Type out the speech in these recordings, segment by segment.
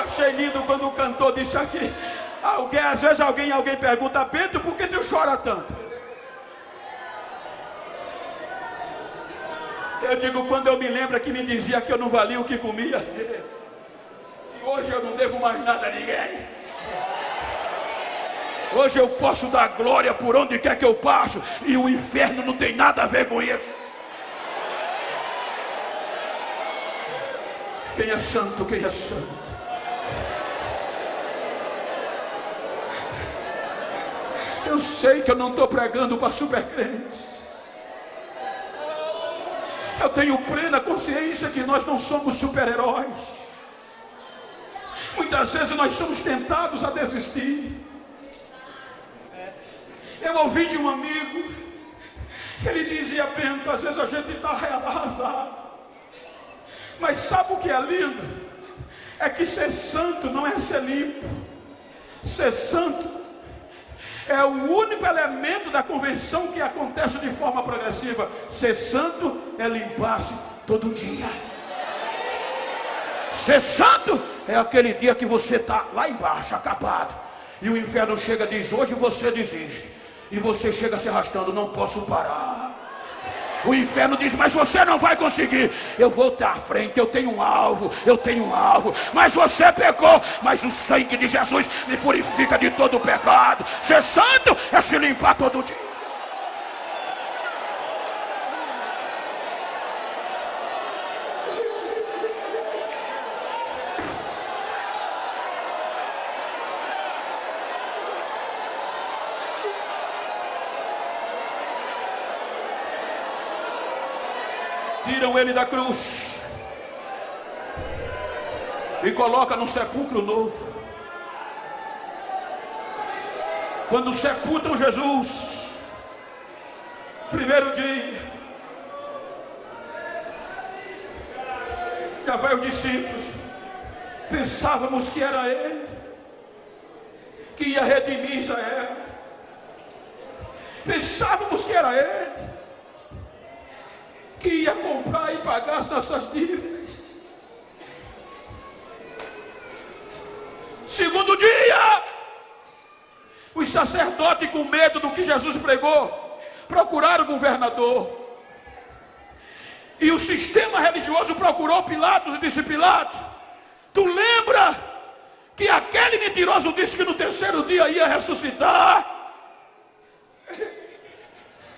achei lindo quando o cantor disse aqui. Às vezes alguém pergunta: Bento, por que tu chora tanto? Eu digo, quando eu me lembro que me dizia que eu não valia o que comia, e hoje eu não devo mais nada a ninguém. Hoje eu posso dar glória por onde quer que eu passo, e o inferno não tem nada a ver com isso. Quem é santo, quem é santo? Eu sei que eu não estou pregando para supercrentes. Eu tenho plena consciência que nós não somos super-heróis. Muitas vezes nós somos tentados a desistir. Eu ouvi de um amigo que ele dizia: Bento, às vezes a gente está arrasado. Mas sabe o que é lindo? É que ser santo não é ser limpo. Ser santo é o único elemento da convenção que acontece de forma progressiva. Ser santo é limpar-se todo dia. Ser santo é aquele dia que você está lá embaixo, acabado, e o inferno chega e diz: hoje você desiste. E você chega se arrastando: não posso parar. O inferno diz: mas você não vai conseguir. Eu vou estar à frente, eu tenho um alvo. Mas você pecou, mas o sangue de Jesus me purifica de todo o pecado. Ser santo é se limpar todo dia. Tiram ele da cruz e colocam num sepulcro novo. Quando sepultam Jesus, primeiro dia, já vai os discípulos. Pensávamos que era ele, que ia redimir Israel. Pensávamos que era ele, que ia comprar e pagar as nossas dívidas. Segundo dia, os sacerdotes, com medo do que Jesus pregou, procuraram o governador. E o sistema religioso procurou Pilatos e disse: Pilatos, tu lembra que aquele mentiroso disse que no terceiro dia ia ressuscitar?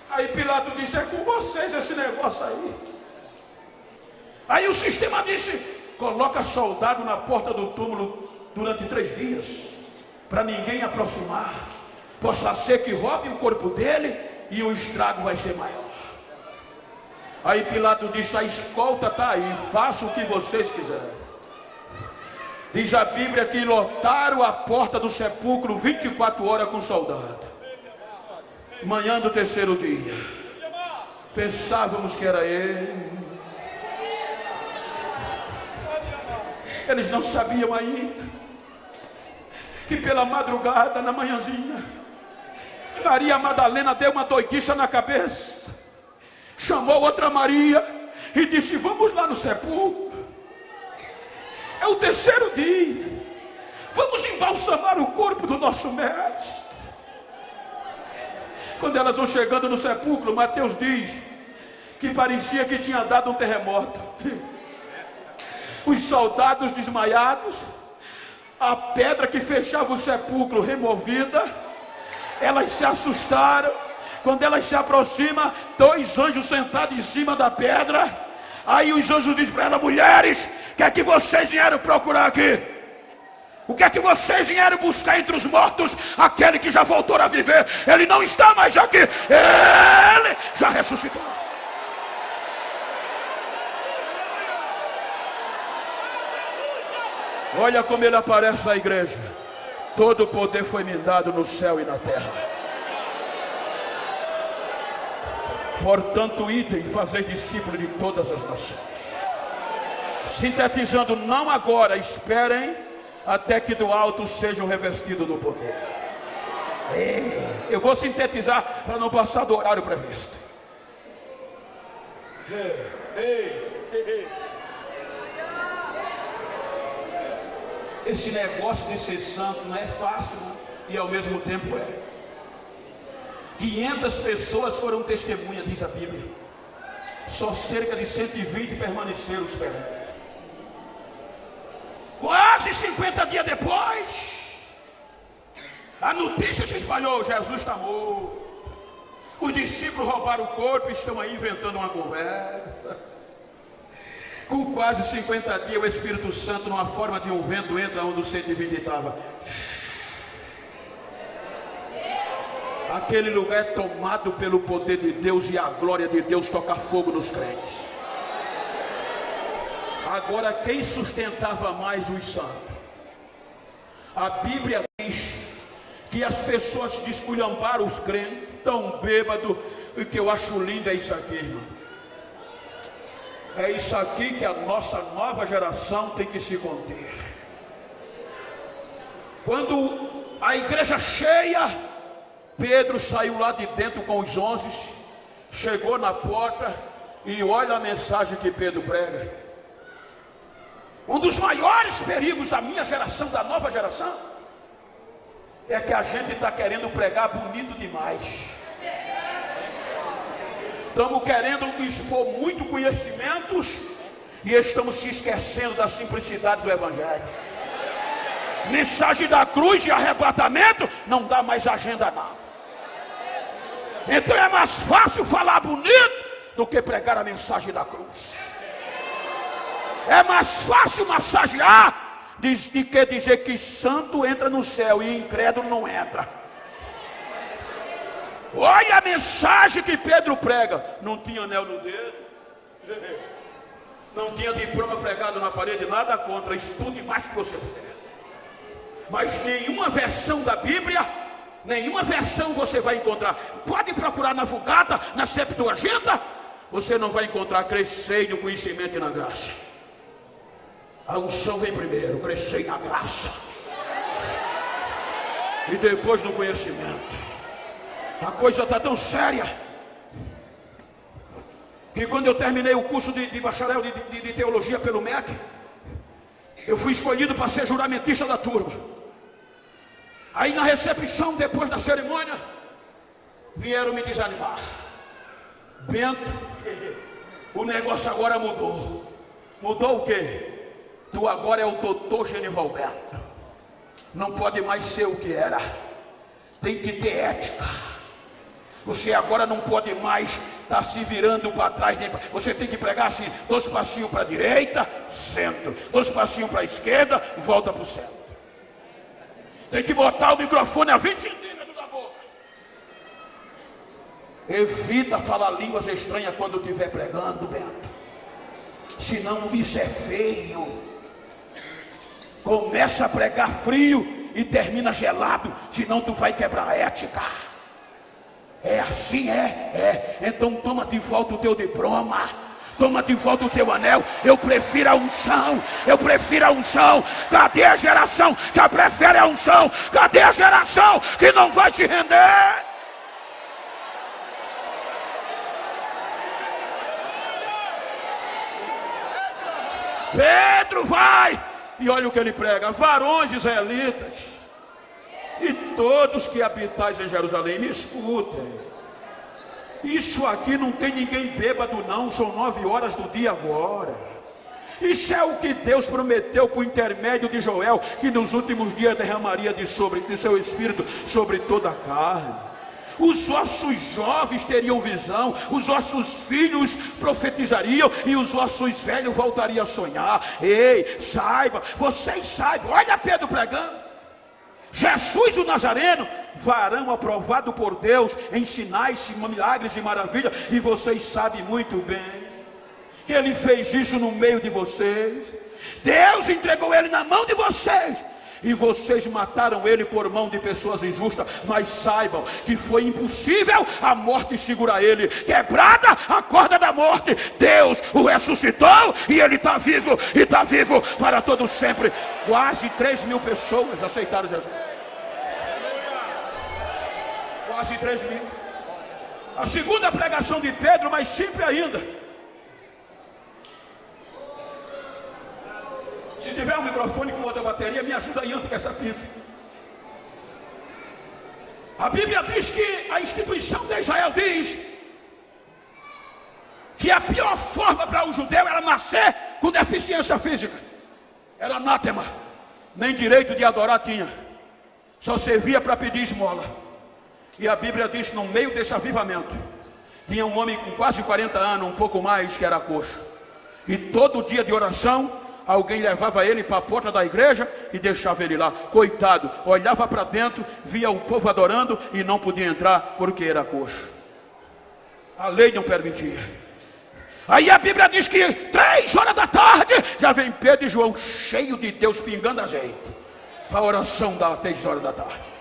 Aí Pilatos disse: é com vocês esse negócio aí. Aí o sistema disse: coloca soldado na porta do túmulo durante 3 dias, para ninguém aproximar. Possa ser que roube o corpo dele e o estrago vai ser maior. Aí Pilatos disse: a escolta está aí, faça o que vocês quiserem. Diz a Bíblia que lotaram a porta do sepulcro 24 horas com soldado. Manhã do terceiro dia, pensávamos que era ele. Eles não sabiam ainda que pela madrugada, na manhãzinha, Maria Madalena deu uma doidiça na cabeça, chamou outra Maria e disse: vamos lá no sepulcro, é o terceiro dia, vamos embalsamar o corpo do nosso mestre. Quando elas vão chegando no sepulcro, Mateus diz que parecia que tinha dado um terremoto. Os soldados desmaiados, a pedra que fechava o sepulcro removida, elas se assustaram. Quando elas se aproximam, 2 anjos sentados em cima da pedra. Aí os anjos dizem para elas: mulheres, o que é que vocês vieram procurar aqui? O que é que vocês vieram buscar entre os mortos? Aquele que já voltou a viver, ele não está mais aqui, ele já ressuscitou. Olha como ele aparece à igreja: todo o poder foi me dado no céu e na terra. Portanto, idem e fazeis discípulos de todas as nações. Sintetizando, não agora, esperem até que do alto sejam revestidos do poder. Eu vou sintetizar para não passar do horário previsto. Esse negócio de ser santo não é fácil, não? E ao mesmo tempo é. 500 pessoas foram testemunhas, diz a Bíblia. Só cerca de 120 permaneceram esperando. Quase 50 dias depois, a notícia se espalhou: Jesus está morto. Os discípulos roubaram o corpo e estão aí inventando uma conversa. Com quase 50 dias, o Espírito Santo, numa forma de um vento, entra onde os 120 estavam. Aquele lugar é tomado pelo poder de Deus e a glória de Deus toca fogo nos crentes. Agora, quem sustentava mais os santos? A Bíblia diz que as pessoas desculhambaram os crentes, tão bêbado, e que eu acho lindo é isso aqui, irmãos. É isso aqui que a nossa nova geração tem que se conter. Quando a igreja cheia, Pedro saiu lá de dentro com os 11, chegou na porta e olha a mensagem que Pedro prega. Um dos maiores perigos da minha geração, da nova geração, é que a gente está querendo pregar bonito demais. Estamos querendo expor muito conhecimentos e estamos se esquecendo da simplicidade do Evangelho. Mensagem da cruz e arrebatamento não dá mais agenda, não. Então é mais fácil falar bonito do que pregar a mensagem da cruz. É mais fácil massagear de que dizer que santo entra no céu e incrédulo não entra. Olha a mensagem que Pedro prega. Não tinha anel no dedo, não tinha diploma pregado na parede, nada contra, estude mais que você puder. Mas nenhuma versão da Bíblia, nenhuma versão você vai encontrar. Pode procurar na Vulgata, na Septuaginta, você não vai encontrar crescei no conhecimento e na graça. A unção vem primeiro, crescei na graça e depois no conhecimento. A coisa está tão séria que quando eu terminei o curso de bacharel de teologia pelo MEC, eu fui escolhido para ser juramentista da turma. Aí na recepção, depois da cerimônia, vieram me desanimar. Bento, o negócio agora mudou. Mudou o quê? Tu agora é o doutor Genival Bento. Não pode mais ser o que era. Tem que ter ética. Você agora não pode mais estar se virando para trás. Você tem que pregar assim: 2 passinhos para a direita, centro. 2 passinhos para a esquerda, volta para o centro. Tem que botar o microfone a 20 centímetros da boca. Evita falar línguas estranhas quando estiver pregando, Bento. Senão isso é feio. Começa a pregar frio e termina gelado, senão tu vai quebrar a ética. É assim, então toma de volta o teu diploma, toma de volta o teu anel. Eu prefiro a unção, Cadê a geração que prefere a unção? Cadê a geração que não vai se render? Pedro vai, e olha o que ele prega: varões israelitas e todos que habitais em Jerusalém, me escutem. Isso aqui não tem ninguém bêbado não, são 9 horas do dia agora. Isso é o que Deus prometeu por intermédio de Joel, que nos últimos dias derramaria de seu espírito sobre toda a carne. Os vossos jovens teriam visão, os vossos filhos profetizariam e os vossos velhos voltariam a sonhar. Ei, saiba, vocês saibam, olha Pedro pregando. Jesus o Nazareno, varão aprovado por Deus em sinais, milagres e maravilhas, e vocês sabem muito bem que ele fez isso no meio de vocês. Deus entregou ele na mão de vocês, e vocês mataram ele por mão de pessoas injustas. Mas saibam que foi impossível a morte segurar ele. Quebrada a corda da morte, Deus o ressuscitou e ele está vivo, e está vivo para todo sempre. Quase 3.000 pessoas aceitaram Jesus. Quase 3.000. A segunda pregação de Pedro, mais simples ainda. tiver um microfone com outra bateria, me ajuda aí antes que essa pife. A Bíblia diz que a instituição de Israel diz que a pior forma para o judeu era nascer com deficiência física. Era anátema. Nem direito de adorar tinha. Só servia para pedir esmola. E a Bíblia diz que no meio desse avivamento tinha um homem com quase 40 anos, um pouco mais, que era coxo. E todo dia de oração, alguém levava ele para a porta da igreja e deixava ele lá. Coitado, olhava para dentro, via o povo adorando e não podia entrar porque era coxo. A lei não permitia. Aí a Bíblia diz que 3 horas da tarde já vem Pedro e João cheio de Deus, pingando azeite para a oração das 3 horas da tarde.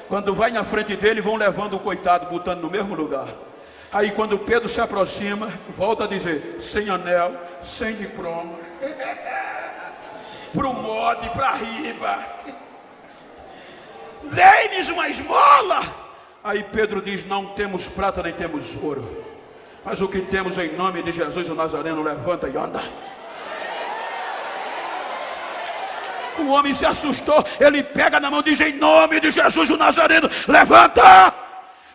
Quando vai na frente dele, vão levando o coitado, botando no mesmo lugar. Aí quando Pedro se aproxima, volta a dizer: sem anel, sem diploma, pro mode, pra riba, dei-lhes uma esmola. Aí Pedro diz: não temos prata nem temos ouro, mas o que temos em nome de Jesus o Nazareno, levanta e anda. O homem se assustou, ele pega na mão e diz: em nome de Jesus o Nazareno, levanta.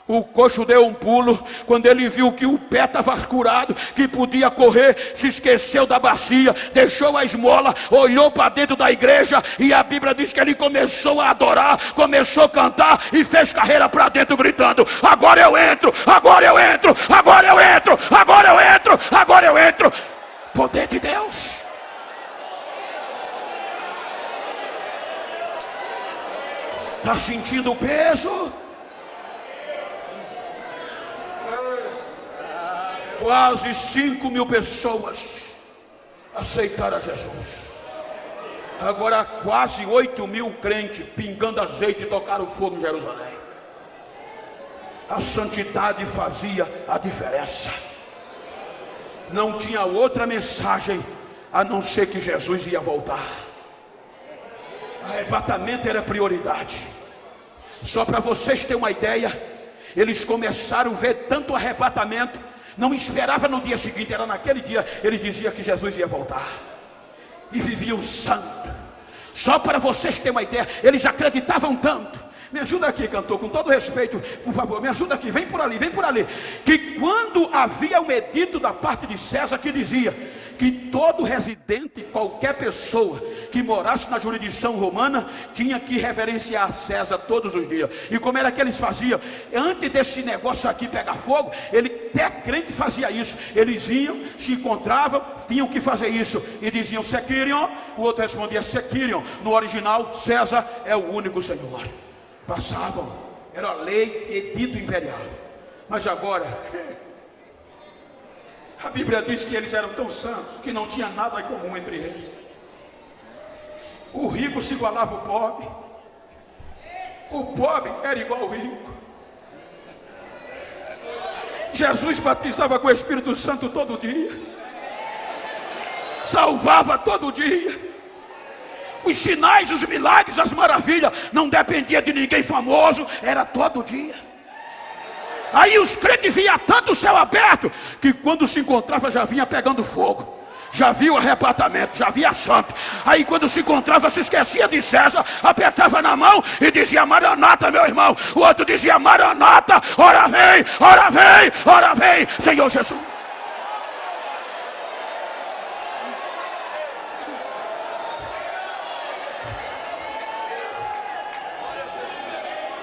O coxo deu um pulo. Quando ele viu que o pé estava curado, que podia correr, se esqueceu da bacia, deixou a esmola, olhou para dentro da igreja, e a Bíblia diz que ele começou a adorar, começou a cantar e fez carreira para dentro gritando: agora eu entro, agora eu entro, agora eu entro, agora eu entro, agora eu entro. Poder de Deus. Está sentindo o peso? Quase 5.000 pessoas aceitaram a Jesus. Agora quase 8.000 crentes pingando azeite e tocaram fogo em Jerusalém. A santidade fazia a diferença. Não tinha outra mensagem a não ser que Jesus ia voltar. Arrebatamento era prioridade. Só para vocês terem uma ideia, eles começaram a ver tanto arrebatamento, não esperava no dia seguinte, era naquele dia. Eles diziam que Jesus ia voltar e viviam santo. Só para vocês terem uma ideia, eles acreditavam tanto. Me ajuda aqui, cantor, com todo respeito, por favor, me ajuda aqui, vem por ali, vem por ali. Que quando havia um edito da parte de César que dizia que todo residente, qualquer pessoa que morasse na jurisdição romana, tinha que reverenciar César todos os dias. E como era que eles faziam? Antes desse negócio aqui pegar fogo, até crente fazia isso. Eles vinham, se encontravam, tinham que fazer isso, e diziam Sequirion, o outro respondia Sequirion. No original, César é o único Senhor. Passavam, era a lei, edito imperial. Mas agora a Bíblia diz que eles eram tão santos que não tinha nada em comum entre eles. O rico se igualava ao pobre, o pobre era igual ao rico. Jesus batizava com o Espírito Santo todo dia, salvava todo dia. Os sinais, os milagres, as maravilhas não dependia de ninguém famoso, era todo dia. Aí os crentes viam tanto o céu aberto, que quando se encontrava já vinha pegando fogo. Já via o arrebatamento, já via santo. Aí quando se encontrava, se esquecia de César, apertava na mão e dizia Maranata, meu irmão. O outro dizia Maranata, ora vem, ora vem, ora vem, Senhor Jesus.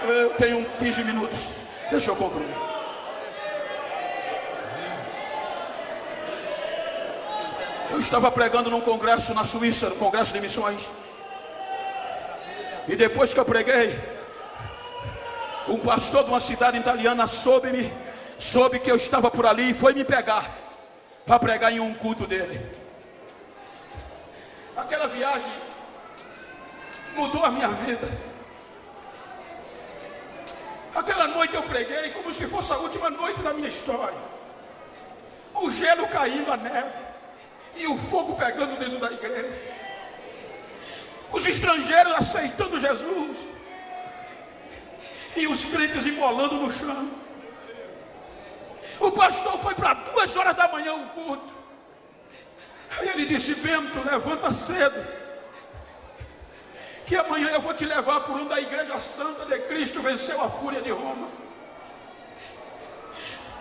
Eu tenho 15 minutos, deixa eu concluir. Eu estava pregando num congresso na Suíça, no congresso de missões. E depois que eu preguei, um pastor de uma cidade italiana soube que eu estava por ali e foi me pegar para pregar em um culto dele. Aquela viagem mudou a minha vida. Aquela noite eu preguei como se fosse a última noite da minha história. O gelo caindo, a neve, e o fogo pegando dentro da igreja. Os estrangeiros aceitando Jesus, e os crentes imolando no chão. O pastor foi para 2 horas da manhã o culto. Aí ele disse: Bento, levanta cedo, que amanhã eu vou te levar por onde da Igreja Santa de Cristo venceu a fúria de Roma.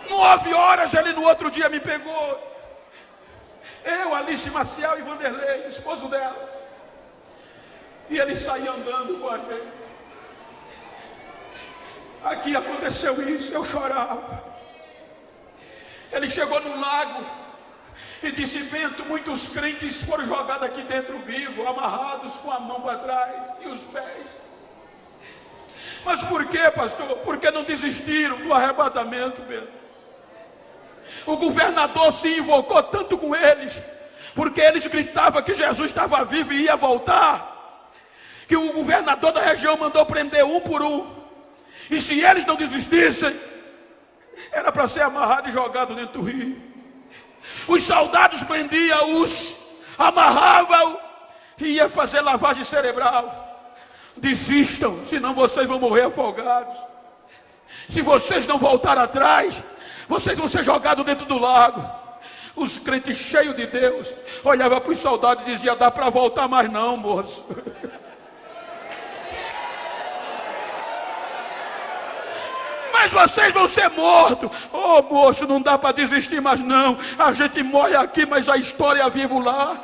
9 horas ele no outro dia me pegou. Eu, Alice Maciel e Vanderlei, esposo dela. E ele saía andando com a gente. Aqui aconteceu isso, eu chorava. Ele chegou num lago e disse: Bento, muitos crentes foram jogados aqui dentro vivo, amarrados com a mão para trás e os pés. Mas por que, pastor? Porque não desistiram do arrebatamento, Bento. O governador se invocou tanto com eles, porque eles gritavam que Jesus estava vivo e ia voltar, que o governador da região mandou prender um por um. E se eles não desistissem, era para ser amarrado e jogado dentro do rio. Os soldados prendiam-os, amarravam e ia fazer lavagem cerebral. Desistam, senão vocês vão morrer afogados. Se vocês não voltar atrás, vocês vão ser jogados dentro do lago. Os crentes cheios de Deus olhavam para os soldados e diziam: dá para voltar mais não, moço. Mas vocês vão ser mortos. Oh, moço, não dá para desistir mais não. A gente morre aqui, mas a história é vivo lá.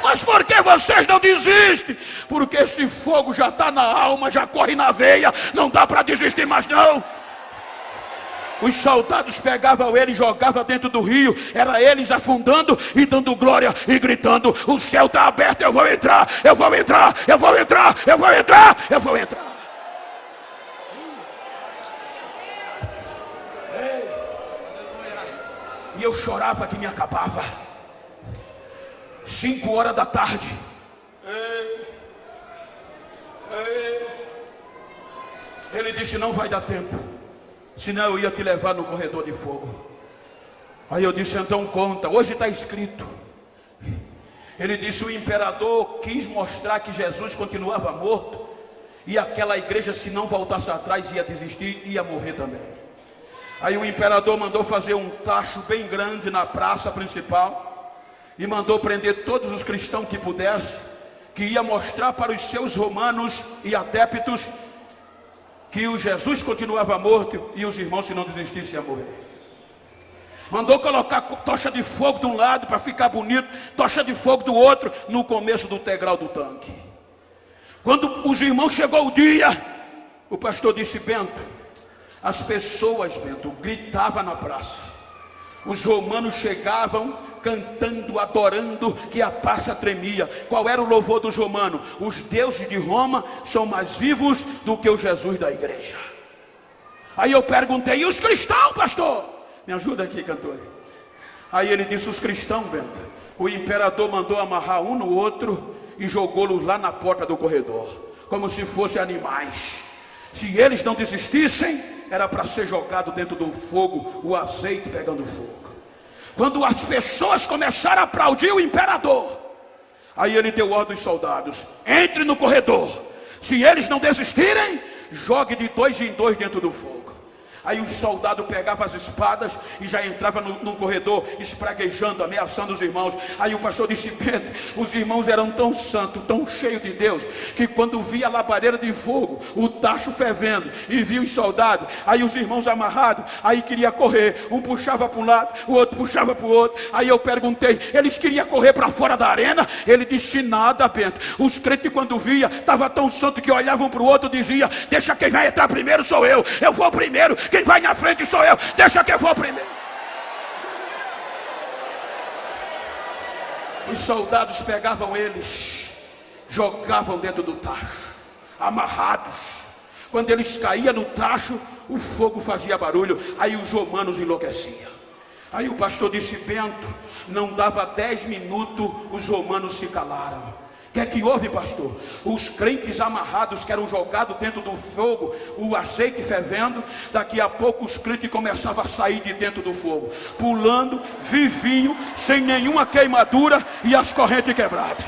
Mas por que vocês não desistem? Porque esse fogo já está na alma, já corre na veia. Não dá para desistir mais não. Os soldados pegavam ele e jogavam dentro do rio. Era eles afundando e dando glória e gritando: o céu está aberto, eu vou entrar, eu vou entrar, eu vou entrar, eu vou entrar, eu vou entrar. E eu chorava que me acabava. 5 horas da tarde. Ele disse: não vai dar tempo, senão eu ia te levar no corredor de fogo. Aí eu disse: então conta, hoje está escrito. Ele disse: o imperador quis mostrar que Jesus continuava morto, e aquela igreja, se não voltasse atrás, ia desistir, ia morrer também. Aí o imperador mandou fazer um tacho bem grande na praça principal, e mandou prender todos os cristãos que pudesse, que ia mostrar para os seus romanos e adeptos que o Jesus continuava morto, e os irmãos, se não desistissem, iam morrer. Mandou colocar tocha de fogo de um lado para ficar bonito, tocha de fogo do outro, no começo do degrau do tanque. Quando os irmãos chegou o dia, o pastor disse: Bento, as pessoas, Bento, gritavam na praça. Os romanos chegavam cantando, adorando, que a praça tremia. Qual era o louvor dos romanos? Os deuses de Roma são mais vivos do que o Jesus da igreja. Aí eu perguntei: e os cristãos, pastor? Me ajuda aqui, cantor. Aí ele disse: os cristãos, Bento, o imperador mandou amarrar um no outro e jogou-los lá na porta do corredor, como se fossem animais. Se eles não desistissem, era para ser jogado dentro do fogo, o azeite pegando fogo. Quando as pessoas começaram a aplaudir o imperador, aí ele deu ordem aos soldados: entre no corredor. Se eles não desistirem, jogue de 2 em 2 dentro do fogo. Aí os soldados pegavam as espadas e já entravam no corredor, espraguejando, ameaçando os irmãos. Aí o pastor disse: Pedro, os irmãos eram tão santos, tão cheios de Deus, que quando via a labareda de fogo, o tacho fervendo, e via os soldados, aí os irmãos amarrados, aí queria correr, um puxava para um lado, o outro puxava para o outro. Aí eu perguntei: eles queriam correr para fora da arena? Ele disse: nada, Pedro. Os crentes, quando via, estava tão santo que olhavam para o outro e dizia: deixa, quem vai entrar primeiro sou eu vou primeiro. Quem vai na frente sou eu, deixa que eu vou primeiro. Os soldados pegavam eles, jogavam dentro do tacho, amarrados. Quando eles caíam no tacho, o fogo fazia barulho, aí os romanos enlouqueciam. Aí o pastor disse: Bento, não dava 10 minutos, os romanos se calaram. O que é que houve, pastor? Os crentes amarrados que eram jogados dentro do fogo, o azeite fervendo, daqui a pouco os crentes começavam a sair de dentro do fogo, pulando, vivinho, sem nenhuma queimadura e as correntes quebradas.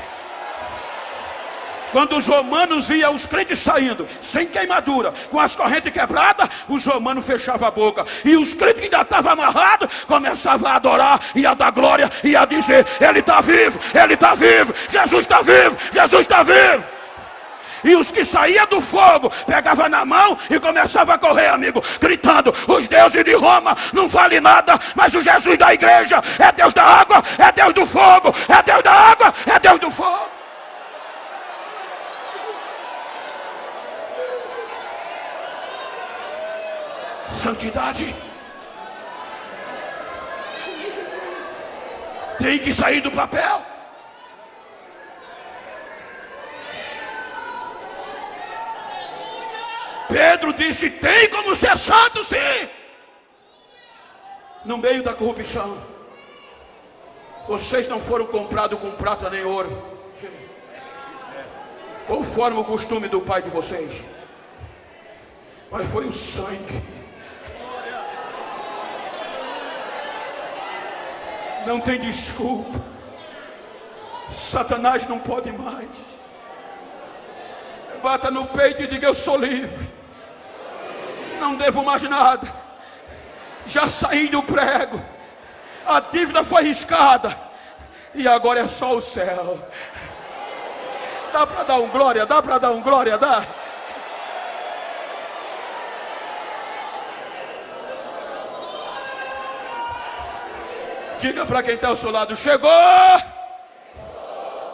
Quando os romanos viam os crentes saindo, sem queimadura, com as correntes quebradas, os romanos fechavam a boca. E os crentes que ainda estavam amarrados, começavam a adorar, e a dar glória, e a dizer: Ele está vivo, Ele está vivo, Jesus está vivo, Jesus está vivo. E os que saíam do fogo, pegavam na mão e começavam a correr, amigo, gritando: os deuses de Roma não valem nada, mas o Jesus da igreja é Deus da água, é Deus do fogo, é Deus da água, é Deus do fogo. Santidade tem que sair do papel. Pedro disse: tem como ser santo, sim, no meio da corrupção. Vocês não foram comprados com prata nem ouro, conforme o costume do pai de vocês, mas foi o sangue. Não tem desculpa. Satanás não pode mais. Bata no peito e diga: eu sou livre, não devo mais nada, já saí do prego, a dívida foi riscada, e agora é só o céu. Dá para dar um glória? Dá para dar um glória? Dá? Diga para quem está ao seu lado: chegou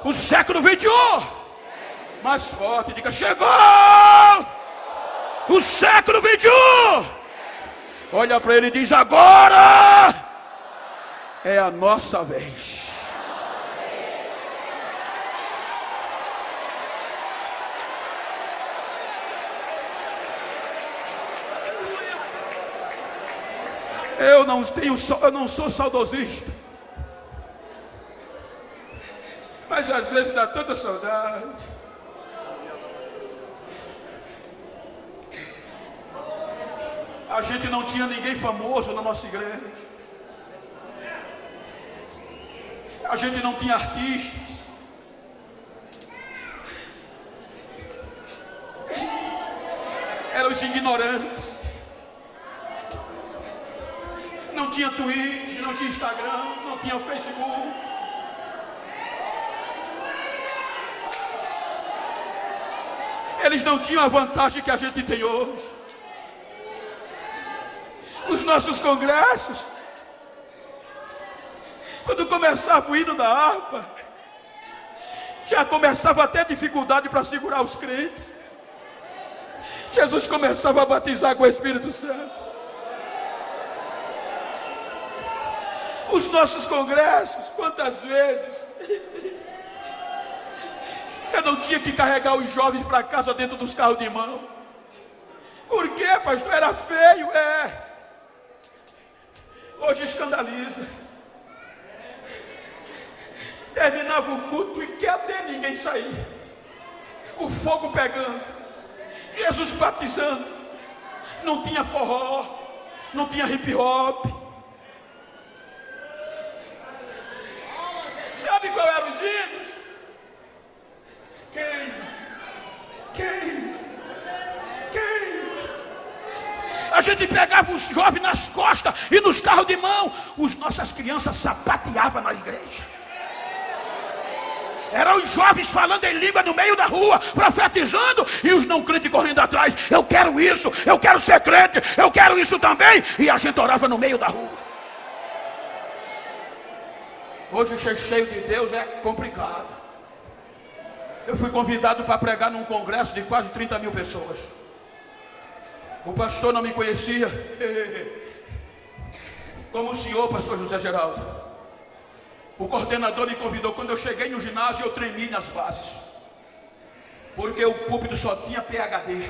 o século 21. Mais forte, diga: chegou o século 21. Olha para ele e diz: agora é a nossa vez. Eu não sou saudosista, mas às vezes dá tanta saudade. A gente não tinha ninguém famoso na nossa igreja, a gente não tinha artistas, eram os ignorantes. Não tinha Twitter, não tinha Instagram, não tinha Facebook. Eles não tinham a vantagem que a gente tem hoje. Os nossos congressos, quando começava o hino da harpa, já começava a ter dificuldade para segurar os crentes. Jesus começava a batizar com o Espírito Santo. Os nossos congressos, quantas vezes eu não tinha que carregar os jovens para casa dentro dos carros de mão. Por quê, pastor? Era feio, Hoje escandaliza. Terminava o culto e quer até ninguém sair. O fogo pegando, Jesus batizando. Não tinha forró, não tinha hip hop. Sabe qual eram os hinos? Quem? A gente pegava os jovens nas costas e nos carros de mão. Nossas crianças sapateavam na igreja. Eram os jovens falando em língua no meio da rua, profetizando, e os não crentes correndo atrás. Eu quero isso, eu quero ser crente, eu quero isso também. E a gente orava no meio da rua. Hoje o cheio de Deus é complicado. Eu fui convidado para pregar num congresso de quase 30 mil pessoas. O pastor não me conhecia, como o senhor, pastor José Geraldo. O coordenador me convidou. Quando eu cheguei no ginásio, eu tremi nas bases, porque o púlpito só tinha PhD,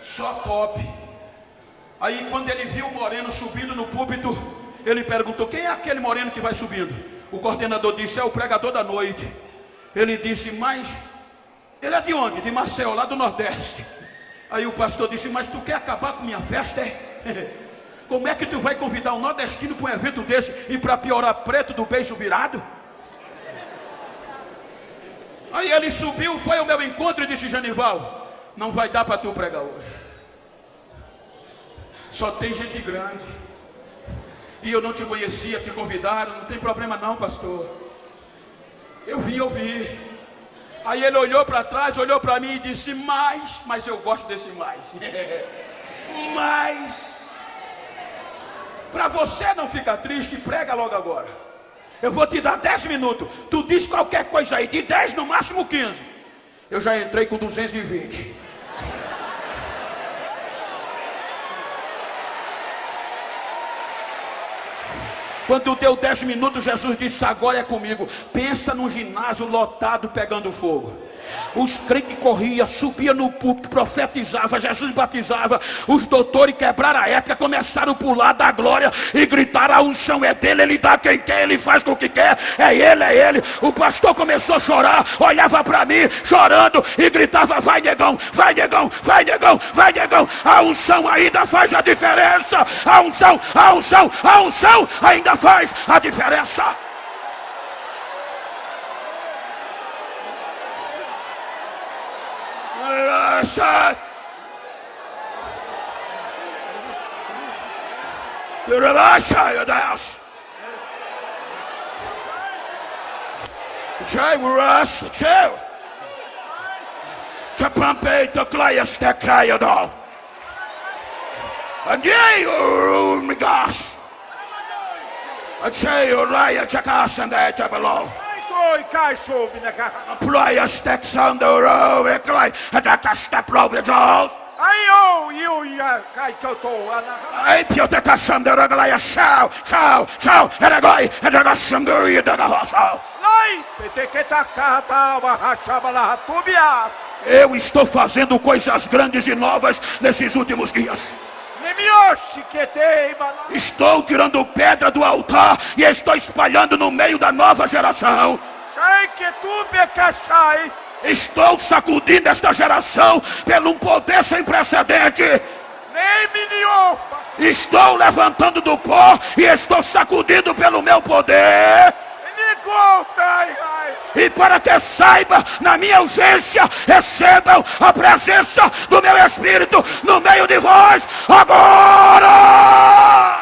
só top. Aí quando ele viu o moreno subindo no púlpito, ele perguntou: quem é aquele moreno que vai subindo? O coordenador disse: é o pregador da noite. Ele disse: mas ele é de onde? De Maceió, lá do Nordeste. Aí o pastor disse: mas tu quer acabar com minha festa, Como é que tu vai convidar um nordestino para um evento desse, e para piorar, preto do beiço virado? Aí ele subiu, foi ao meu encontro e disse: Genival, não vai dar para tu pregar hoje. Só tem gente grande. E eu não te conhecia, te convidaram. Não tem problema não, pastor. Eu vim ouvir. Aí ele olhou para trás, olhou para mim e disse: mas eu gosto desse mais. Mas, para você não ficar triste, prega logo agora. Eu vou te dar 10 minutos. Tu diz qualquer coisa aí, de 10 no máximo 15. Eu já entrei com 220. Quando deu 10 minutos, Jesus disse: agora é comigo. Pensa num ginásio lotado pegando fogo. Os crentes corriam, subiam no púlpito, profetizava, Jesus batizava. Os doutores quebraram a ética, começaram a pular da glória e gritaram: a unção é dele, ele dá quem quer, ele faz com o que quer, é ele, é ele. O pastor começou a chorar, olhava para mim, chorando e gritava: vai negão, vai negão, vai negão, vai negão. A unção ainda faz a diferença. A unção, a unção, a unção ainda faz a diferença. Playa stacks on the road, a step over the jaws. Ai, Piotr Cassandra, Raglaya, Chau, Chau, Chau, Eragoi, Edragasandria, Dagahosal. Eu estou fazendo coisas grandes e novas nesses últimos dias. Estou tirando pedra do altar e estou espalhando no meio da nova geração. Estou sacudindo esta geração pelo um poder sem precedente. Estou levantando do pó e estou sacudindo pelo meu poder. E para que saiba, na minha ausência, recebam a presença do meu Espírito no meio de vós agora.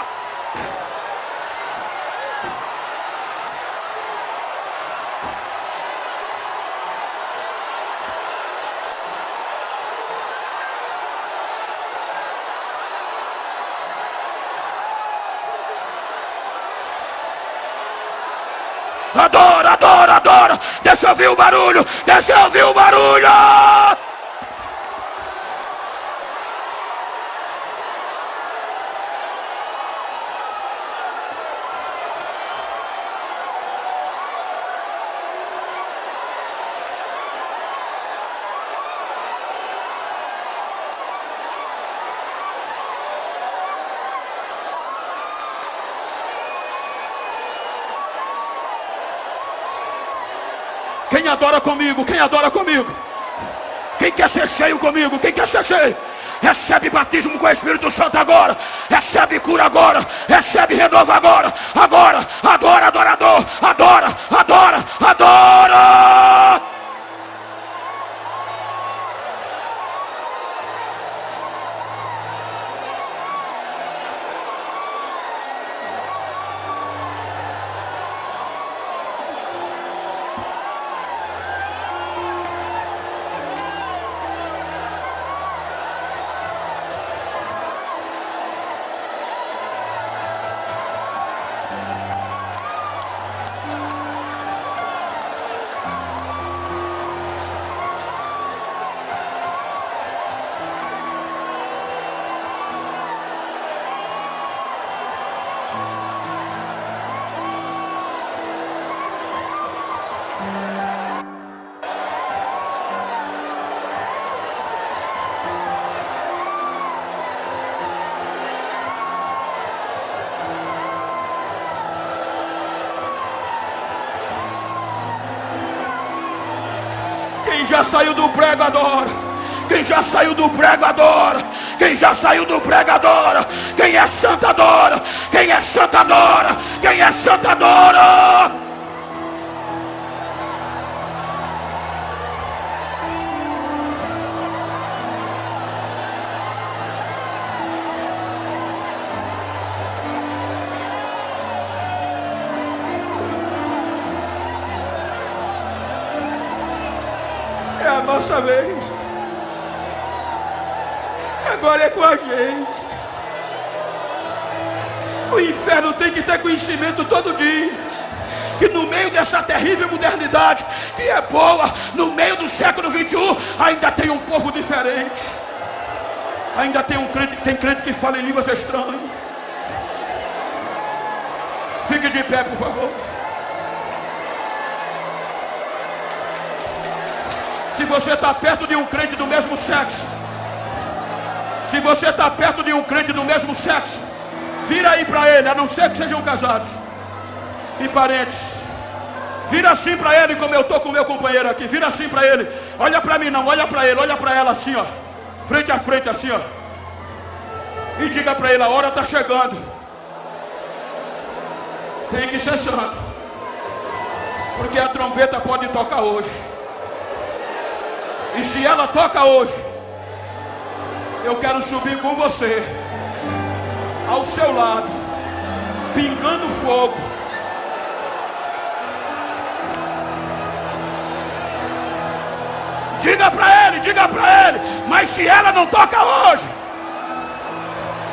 Adora, adora, adora. Deixa eu ouvir o barulho. Deixa eu ouvir o barulho. Quem adora comigo? Quem adora comigo? Quem quer ser cheio comigo? Quem quer ser cheio? Recebe batismo com o Espírito Santo agora. Recebe cura agora. Recebe renovo agora. Agora, adora, adorador. Adora, adora, adora. Quem já saiu do prego adora. Quem já saiu do prego adora. Quem já saiu do prego adora. Quem é santo adora. Quem é santo adora. Quem é santo adora. a nossa vez. Agora é com a gente. O inferno tem que ter conhecimento todo dia, que no meio dessa terrível modernidade, que é boa, no meio do século 21, ainda tem um povo diferente. Ainda tem crente que fala em línguas estranhas. Fique de pé, por favor. Se você está perto de um crente do mesmo sexo, se você está perto de um crente do mesmo sexo, vira aí para ele, a não ser que sejam casados e parentes. Vira assim para ele, como eu estou com o meu companheiro aqui. Vira assim para ele. Olha para mim não, olha para ele, olha para ela assim, ó. Frente a frente assim, ó. E diga para ele, a hora está chegando. Tem que ser santo, porque a trombeta pode tocar hoje. E se ela toca hoje, eu quero subir com você, ao seu lado, pingando fogo. Diga para ele, mas se ela não toca hoje,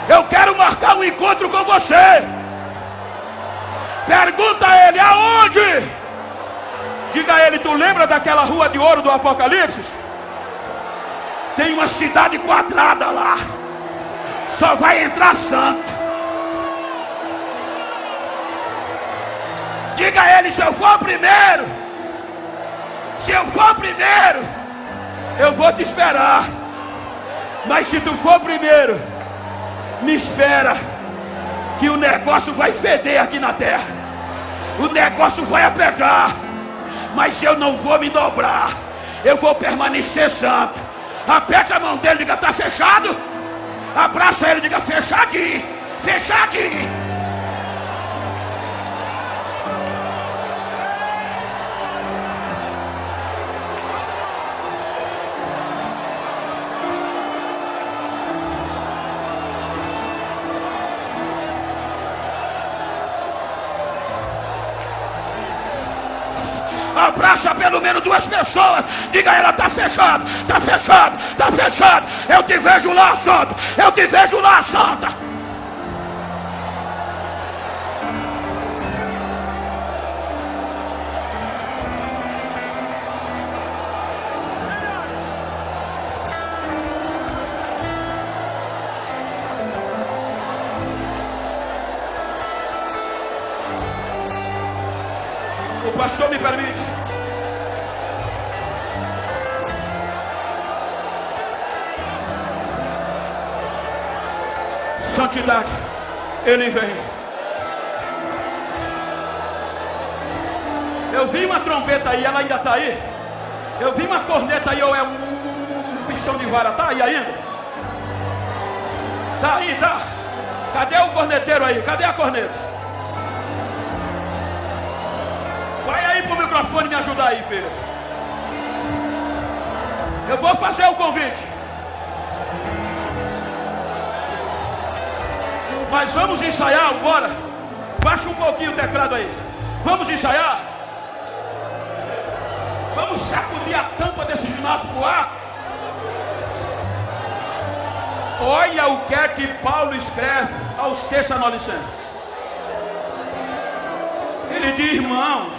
eu quero marcar um encontro com você. Pergunta a ele, aonde? Diga a ele, tu lembra daquela rua de ouro do Apocalipse? Tem uma cidade quadrada lá, só vai entrar santo. Diga a ele, se eu for primeiro, eu vou te esperar. Mas se tu for primeiro, me espera, que o negócio vai feder aqui na terra. O negócio vai apertar. Mas eu não vou me dobrar, eu vou permanecer santo. Aperta a mão dele, diga, tá fechado? Abraça ele, diga, fechadinho, fechadinho. Abraça pelo menos 2 pessoas. Diga a ela, tá fechado, tá fechado, tá fechado. Eu te vejo lá, santa. Eu te vejo lá, santa. O pastor me permite. Santidade, ele vem. Eu vi uma trombeta aí, ela ainda está aí. Eu vi uma corneta aí, ou é um pistão de vara, tá aí ainda? Tá aí, tá? Cadê o corneteiro aí? Cadê a corneta? Vai aí pro microfone me ajudar aí, filho. Eu vou fazer o convite. Mas vamos ensaiar agora. Baixa um pouquinho o teclado aí. Vamos ensaiar. Vamos sacudir a tampa desse ginásio pro ar. Olha o que é que Paulo escreve aos Tessalonicenses. Ele diz, irmãos,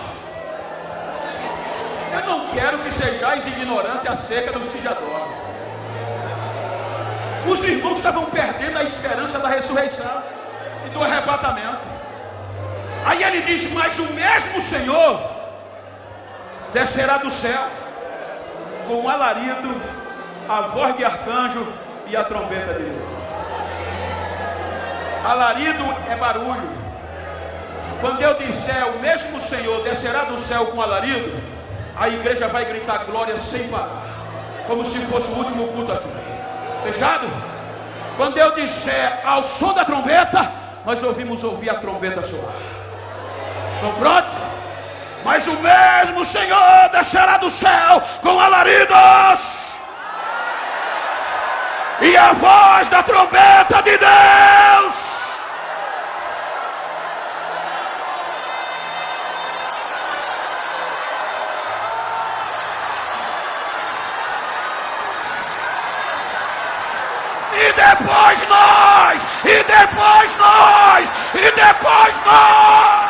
eu não quero que sejais ignorantes acerca dos que já dormem. Os irmãos estavam perdendo a esperança da ressurreição e do arrebatamento. Aí ele diz, mas o mesmo Senhor descerá do céu com um alarido, a voz de arcanjo e a trombeta dele. Alarido é barulho. Quando eu disser o mesmo Senhor descerá do céu com alarido, a igreja vai gritar glória sem parar, como se fosse o último culto aqui. Fechado? Quando eu disser ao som da trombeta, nós ouvir a trombeta soar. Estão prontos? Mas o mesmo Senhor descerá do céu com alaridos e a voz da trombeta de Deus. e depois nós, e depois nós, e depois nós.